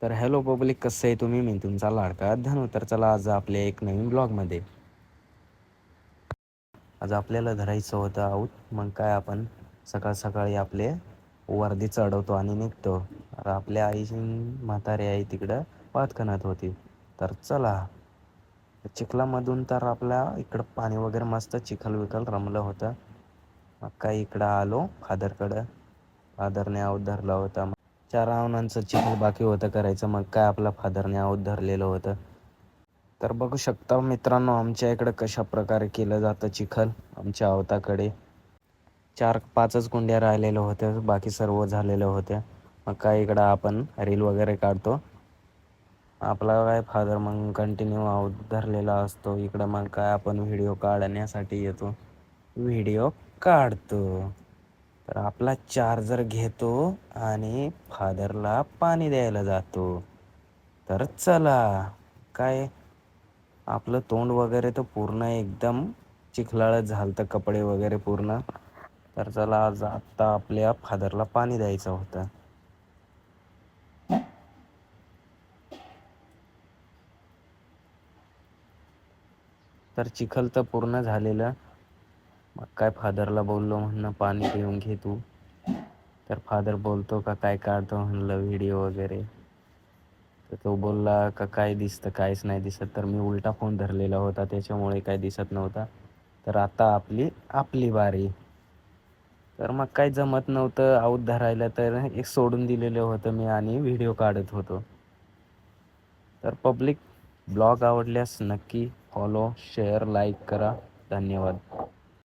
तर hello public, कसं आहे तुम्ही? मी तुमचा लाडका धनु. तर चला आज आपल्या एक नवीन ब्लॉगमध्ये आज आपल्याला धरायचं होतं आऊत. मग काय आपण सकाळ सकाळी आपले वर्दी चढवतो आणि निघतो. तर आपल्या आईची म्हातारी आई तिकडं भात खणत होती. तर चला चिखलामधून तर आपल्या इकडं पाणी वगैरे मस्त चिखल विखल रमलं होतं. मग काय इकडं आलो फादरकडं. फादरने आऊत धरला होता. 4 रावणांचं चिखल बाकी होतं करायचं. मग काय आपल्या फादरने आऊत धरलेलं होतं. तर बघू शकता मित्रांनो, आमच्या इकडं कशा प्रकारे केलं जातं चिखल. आमच्या आवताकडे 4-5च कुंड्या राहिलेल्या होत्या, बाकी सर्व झालेल्या होत्या. मग काय इकडं आपण रील वगैरे काढतो. आपला काय फादर मग कंटिन्यू आऊत धरलेला असतो. इकडं मग काय आपण व्हिडिओ काढण्यासाठी येतो, व्हिडिओ काढतो. तर आपला चार्जर घेतो आणि फादरला पाणी द्यायला जातो. तर चला, काय आपलं तोंड वगैरे तर पूर्ण एकदम चिखलाळत झालं, कपडे वगैरे पूर्ण. तर चला आज आत्ता आपल्या फादरला पाणी द्यायचं होतं. तर चिखल तर पूर्ण झालेलं. मग काय फादरला बोललो, म्हणणं पाणी पिऊन घे तू. तर फादर बोलतो का काय काढतो म्हणलं व्हिडिओ वगैरे. तर तो बोलला का काय दिसतं, काहीच नाही दिसत. तर मी उलटा फोन धरलेला होता, त्याच्यामुळे काय दिसत नव्हता. तर आता आपली आपली बारी. तर मग काय जमत नव्हतं आऊत धरायला, तर एक सोडून दिलेलं होतं मी आणि व्हिडिओ काढत होतो. तर पब्लिक, ब्लॉग आवडल्यास नक्की फॉलो, शेअर, लाईक करा. धन्यवाद.